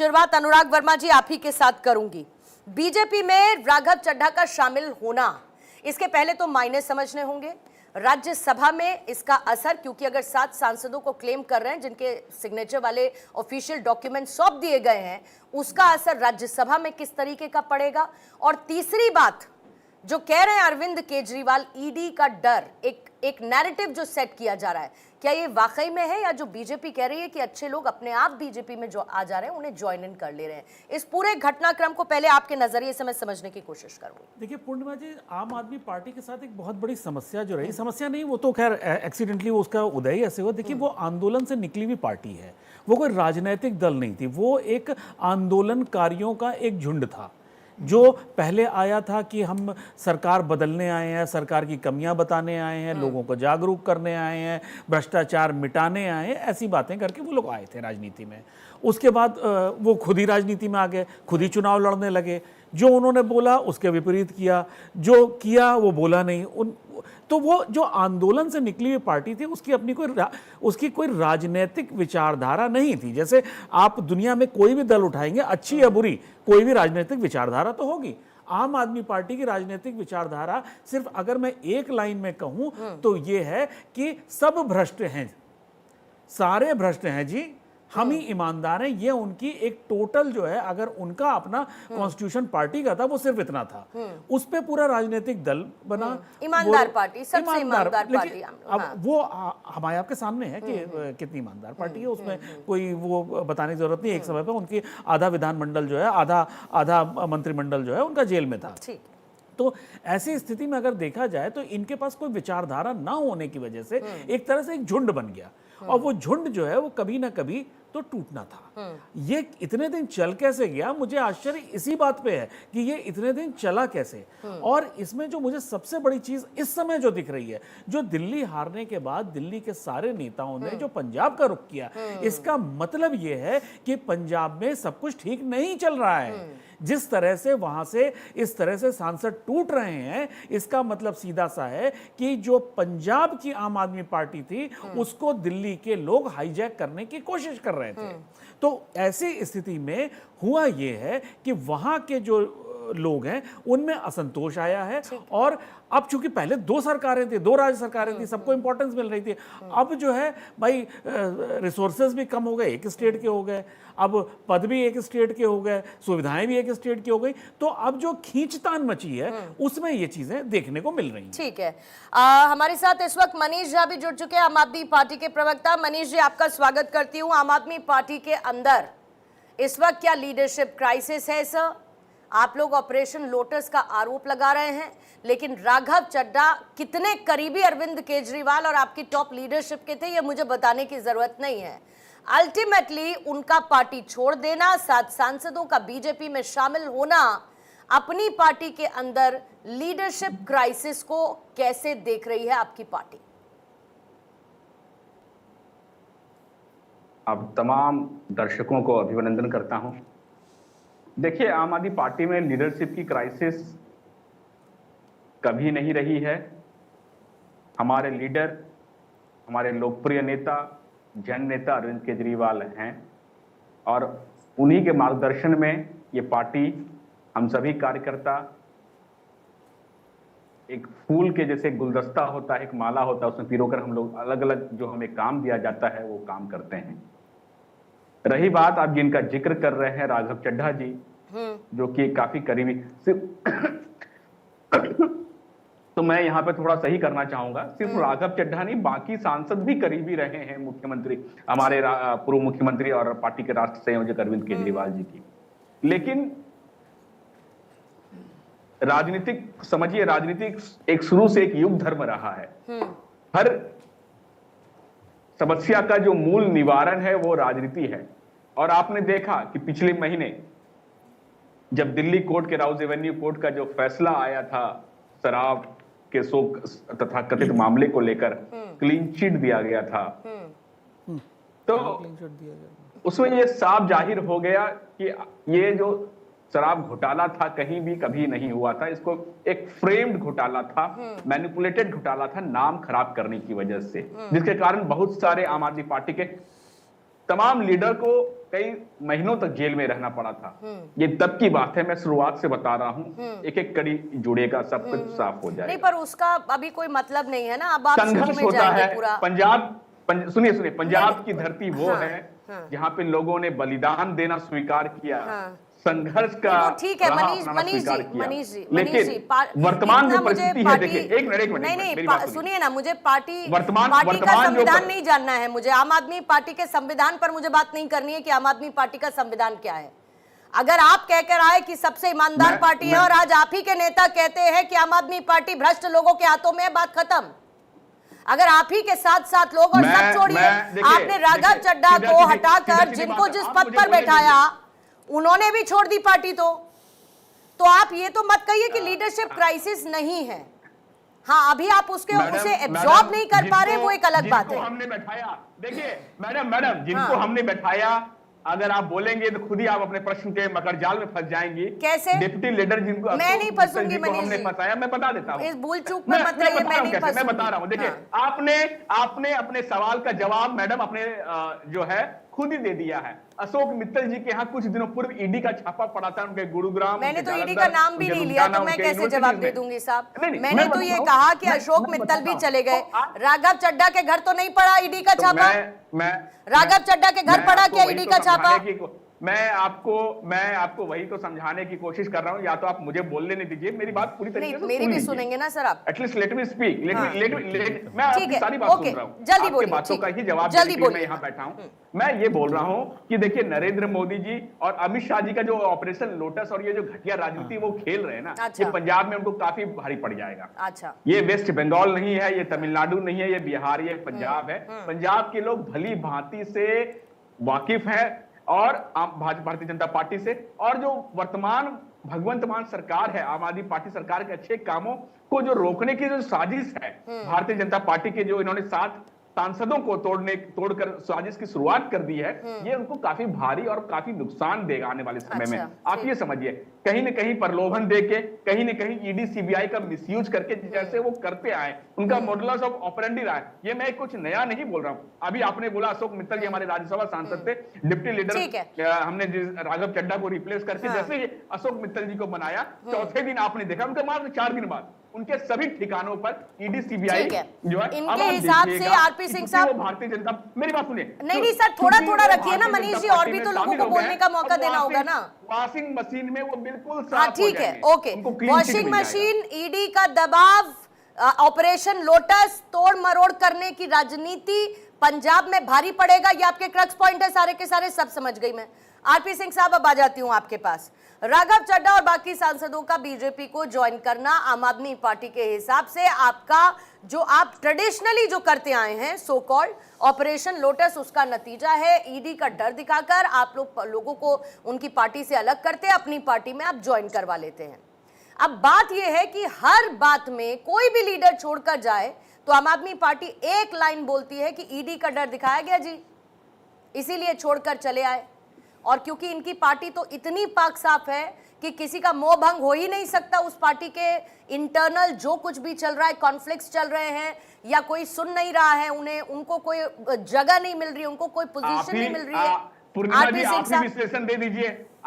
शुरुआत अनुराग वर्मा जी आप ही के साथ करूंगी। बीजेपी में राघव चड्ढा का शामिल होना, इसके पहले तो मायने समझने होंगे राज्यसभा में इसका असर, क्योंकि अगर 7 सांसदों को क्लेम कर रहे हैं जिनके सिग्नेचर वाले ऑफिशियल डॉक्यूमेंट सौंप दिए गए हैं, उसका असर राज्यसभा में किस तरीके का पड़ेगा। और तीसरी बात जो कह रहे हैं अरविंद केजरीवाल, ईडी का डर, एक नैरेटिव जो सेट किया जा रहा है, क्या ये वाकई में है या जो बीजेपी कह रही है कि अच्छे लोग अपने आप बीजेपी में जो आ जा रहे हैं उन्हें ज्वाइन इन कर ले रहे हैं। इस पूरे घटनाक्रम को पहले आपके नजरिए से मैं समझने की कोशिश करूंगी। देखिए पूर्णिमा जी, आम आदमी पार्टी के साथ एक बहुत बड़ी समस्या जो रही, समस्या नहीं, वो तो खैर एक्सीडेंटली उसका उदय ही ऐसे हुआ। देखिए वो आंदोलन से निकली हुई पार्टी है, वो कोई राजनीतिक दल नहीं थी, वो एक आंदोलनकारियों का एक झुंड था जो पहले आया था कि हम सरकार बदलने आए हैं, सरकार की कमियां बताने आए हैं, लोगों को जागरूक करने आए हैं, भ्रष्टाचार मिटाने आए हैं, ऐसी बातें करके वो लोग आए थे राजनीति में। उसके बाद वो खुद ही राजनीति में आ गए, खुद ही चुनाव लड़ने लगे। जो उन्होंने बोला उसके विपरीत किया, जो किया वो बोला नहीं। तो वो जो आंदोलन से निकली हुई पार्टी थी उसकी अपनी उसकी कोई राजनीतिक विचारधारा नहीं थी। जैसे आप दुनिया में कोई भी दल उठाएंगे, अच्छी या बुरी, कोई भी राजनीतिक विचारधारा तो होगी। आम आदमी पार्टी की राजनीतिक विचारधारा सिर्फ अगर मैं एक लाइन में कहूं तो ये है कि सब भ्रष्ट हैं, सारे भ्रष्ट हैं जी, हम ही ईमानदार हैं। ये उनकी एक टोटल जो है, अगर उनका अपना कॉन्स्टिट्यूशन पार्टी का था वो सिर्फ इतना था, उस पे पूरा राजनीतिक दल बना, ईमानदार पार्टी, सबसे ईमानदार पार्टी। अब वो हमारे आपके सामने है कि कितनी ईमानदार पार्टी है, उसमें कोई वो बताने की जरूरत नहीं। एक समय पर उनकी आधा विधानमंडल जो है, आधा मंत्रिमंडल जो है उनका जेल में था। तो ऐसी स्थिति में अगर देखा जाए तो इनके पास कोई विचारधारा ना होने की वजह से एक तरह से एक झुंड बन गया, और वो झुंड जो है वो कभी ना कभी तो टूटना था। ये इतने दिन चल कैसे गया, मुझे आश्चर्य इसी बात पे है कि ये इतने दिन चला कैसे। और इसमें जो मुझे सबसे बड़ी चीज इस समय जो दिख रही है, जो दिल्ली हारने के बाद दिल्ली के सारे नेताओं ने जो पंजाब का रुख किया, इसका मतलब ये है कि पंजाब में सब कुछ ठीक नहीं चल रहा है। जिस तरह से वहां से इस तरह से सांसद टूट रहे हैं, इसका मतलब सीधा सा है कि जो पंजाब की आम आदमी पार्टी थी उसको दिल्ली के लोग हाईजैक करने की कोशिश कर रहे थे। तो ऐसी स्थिति में हुआ ये है कि वहां के जो लोग हैं उनमें असंतोष आया है। और अब चूंकि पहले 2 सरकारें थी, 2 राज्य सरकारें थी, सबको इंपॉर्टेंस मिल रही थी, अब जो है भाई रिसोर्सेज भी कम हो गए, एक स्टेट के हो गए, अब पद भी एक स्टेट के हो गए, सुविधाएं भी एक स्टेट की हो गई, तो अब जो खींचतान मची है उसमें ये चीजें देखने को मिल रही हैं। ठीक है, हमारे साथ इस वक्त मनीष झा भी जुड़ चुके हैं, आम आदमी पार्टी के प्रवक्ता। मनीष जी, आपका स्वागत करती हूँ। आम आदमी पार्टी के अंदर इस वक्त क्या लीडरशिप क्राइसिस है सर? आप लोग ऑपरेशन लोटस का आरोप लगा रहे हैं, लेकिन राघव चड्ढा कितने करीबी अरविंद केजरीवाल और आपकी टॉप लीडरशिप के थे ये मुझे बताने की जरूरत नहीं है। अल्टीमेटली उनका पार्टी छोड़ देना, 7 सांसदों का बीजेपी में शामिल होना, अपनी पार्टी के अंदर लीडरशिप क्राइसिस को कैसे देख रही है आपकी पार्टी? अब तमाम दर्शकों को अभिनंदन करता हूं। देखिए, आम आदमी पार्टी में लीडरशिप की क्राइसिस कभी नहीं रही है। हमारे लीडर, हमारे लोकप्रिय नेता, जन नेता अरविंद केजरीवाल हैं, और उन्हीं के मार्गदर्शन में ये पार्टी, हम सभी कार्यकर्ता एक फूल के जैसे गुलदस्ता होता है, एक माला होता है, उसमें पिरोकर हम लोग अलग अलग जो हमें काम दिया जाता है वो काम करते हैं। रही बात आप जिनका जिक्र कर रहे हैं, राघव चड्ढा जी, जो कि काफी करीबी, तो मैं यहाँ पे थोड़ा सही करना चाहूंगा, सिर्फ राघव चड्ढा नहीं, बाकी सांसद भी करीबी रहे हैं मुख्यमंत्री, हमारे पूर्व मुख्यमंत्री और पार्टी के राष्ट्रीय संयोजक अरविंद केजरीवाल जी की। लेकिन राजनीतिक, समझिए राजनीतिक एक शुरू से एक युग धर्म रहा है। हर समस्या का जो मूल निवारण है वो राजनीति है। और आपने देखा कि पिछले महीने जब दिल्ली कोर्ट के राउज एवेन्यू कोर्ट का जो फैसला आया था शराब के तथा कथित मामले को लेकर, क्लीन चिट दिया गया था, तो उसमें ये साफ जाहिर हो गया कि ये जो शराब घोटाला था कहीं भी कभी नहीं हुआ था। इसको एक फ्रेम्ड घोटाला था, मैनिपुलेटेड घोटाला था, नाम खराब करने की वजह से, जिसके कारण बहुत सारे आम आदमी पार्टी के तमाम लीडर को कई महीनों तक जेल में रहना पड़ा था। ये तब की बात है, मैं शुरुआत से बता रहा हूँ, एक एक कड़ी जुड़ेगा, सब कुछ साफ हो जाएगा। नहीं, पर उसका अभी कोई मतलब नहीं है ना, अब आप संघर्ष में होता जाएंगे है पूरा। सुनिए, पंजाब की धरती वो है जहाँ पे लोगों ने बलिदान देना स्वीकार किया, संघर्ष का ठीक है राह मनीष अपनाना जी, स्वीकार किया। मनीष जी, लेकिन वर्तमान जो परिस्थिति है, देखिए एक मिनट नहीं, सुनिए ना, मुझे पार्टी वर्तमान का संविधान नहीं जानना है, मुझे आम आदमी पार्टी के संविधान पर मुझे बात नहीं करनी है कि आम आदमी पार्टी का संविधान क्या है। अगर आप कहकर आए कि सबसे ईमानदार पार्टी है और आज आप ही के नेता कहते हैं कि आम आदमी पार्टी भ्रष्ट लोगों के हाथों में है, बात खत्म। अगर आप ही के साथ साथ लोग, और सब छोड़िए, आपने राघव चड्ढा को हटाकर जिनको जिस पद पर बैठाया उन्होंने भी छोड़ दी पार्टी, तो आप ये तो मत कहिए कि लीडरशिप क्राइसिस नहीं है। हाँ, अभी आप उसे एब्जॉर्ब नहीं कर पा रहे, वो एक अलग बात है। हमने बैठाया, देखिए मैडम जिनको हमने बैठाया, अगर आप बोलेंगे तो खुद ही आप अपने प्रश्न के मकड़जाल में फंस जाएंगी। कैसे? डिप्टी लीडर जिनको मैं नहीं फंसूंगी हमने फंसाया, मैं बता देता हूँ। इस भूल चूक में मत रहिए, मैं नहीं फंसूंगी। मैं बता रहा हूँ, देखिए आपने अपने सवाल का जवाब मैडम अपने जो है खुद ही दे दिया है। अशोक मित्तल जी के यहाँ कुछ दिनों पूर्व ईडी का छापा पड़ा था, उनके गुरुग्राम। मैंने तो ईडी का नाम भी नहीं लिया, तो मैं कैसे जवाब दे दूंगी साहब? मैंने तो ये कहा कि अशोक मित्तल भी चले गए, राघव चड्ढा के घर तो नहीं पड़ा ईडी का छापा। राघव चड्ढा के घर पड़ा क्या ईडी का छापा? मैं आपको वही तो समझाने की कोशिश कर रहा हूँ, या तो आप मुझे बोलने नहीं दीजिए, मेरी बात पूरी तरीके से मेरी भी सुनेंगे ना सर आप? एटलीस्ट लेट मी स्पीक, मैं आपकी सारी बात सुन रहा हूँ, जल्दी बोलिए, बातों का ही जवाब देने के लिए मैं यहाँ बैठा हूँ। मैं ये बोल रहा हूँ कि देखिए नरेंद्र मोदी जी और अमित शाह जी का जो ऑपरेशन लोटस और ये जो घटिया राजनीति वो खेल रहे हैं ना, ये पंजाब में उनको काफी भारी पड़ जाएगा। अच्छा, ये वेस्ट बंगाल नहीं है, ये तमिलनाडु नहीं है, ये बिहार, ये पंजाब है। पंजाब के लोग भली भांति से वाकिफ है और भारतीय जनता पार्टी से, और जो वर्तमान भगवंत मान सरकार है, आम आदमी पार्टी सरकार के अच्छे कामों को जो रोकने की जो साजिश है भारतीय जनता पार्टी के, जो इन्होंने 7 सांसदों को तोड़कर साजिश की शुरुआत कर दी है, ये उनको काफी भारी और काफी नुकसान देगा आने वाले समय में। आप ये समझिए, कहीं न कहीं प्रलोभन देके, कहीं न कहीं ईडी सीबीआई का मिसयूज करके जैसे वो करते आए, उनका मॉडुलस ऑफ ऑपरेंडी रहा है। ये मैं कुछ नया नहीं बोल रहा हूं। अभी आपने बोला अशोक मित्तल जी हमारे राज्यसभा सांसद थे, डिप्टी लीडर, हमने राघव चड्ढा को रिप्लेस करके जैसे ही अशोक मित्तल जी को बनाया, चौथे दिन आपने देखा उनके मात्र 4 दिन बाद उनके सभी ठिकानों पर ईडी सीबीआई जो है, इनके हिसाब से आरपी सिंह साहब, भारतीय जनता, मेरी बात सुनिए। नहीं सर, थोड़ा रखिए ना मनीष जी, और भी तो लोगों को बोलने का मौका देना होगा ना। वॉशिंग मशीन में वो बिल्कुल हाँ ठीक है, ओके, वॉशिंग मशीन, ईडी का दबाव, ऑपरेशन लोटस, तोड़ मरोड़ करने की राजनीति पंजाब में भारी पड़ेगा, ये आपके क्रक्स पॉइंट है सारे के सारे, सब समझ गई मैं। आरपी सिंह साहब, अब आ जाती हूं आपके पास। राघव चड्ढा और बाकी सांसदों का बीजेपी को ज्वाइन करना आम आदमी पार्टी के हिसाब से आपका, जो आप ट्रेडिशनली जो करते आए हैं सो कॉल्ड ऑपरेशन लोटस, उसका नतीजा है। ईडी का डर दिखाकर आप लोगों को उनकी पार्टी से अलग करते हैं, अपनी पार्टी में आप ज्वाइन करवा लेते हैं। अब बात यह है कि हर बात में कोई भी लीडर छोड़कर जाए तो आम आदमी पार्टी एक लाइन बोलती है कि ईडी का डर दिखाया गया जी, इसीलिए छोड़कर चले आए। और क्योंकि इनकी पार्टी तो इतनी पाक साफ है कि किसी का मोह भंग हो ही नहीं सकता, उस पार्टी के इंटरनल जो कुछ भी चल रहा है, कॉन्फ्लिक्ट्स चल रहे हैं या कोई सुन नहीं रहा है उन्हें, उनको कोई जगह नहीं मिल रही है, उनको कोई पोजीशन नहीं मिल रही है। पूर्णिमा जी, आप ही विश्लेषण दे दीजिए।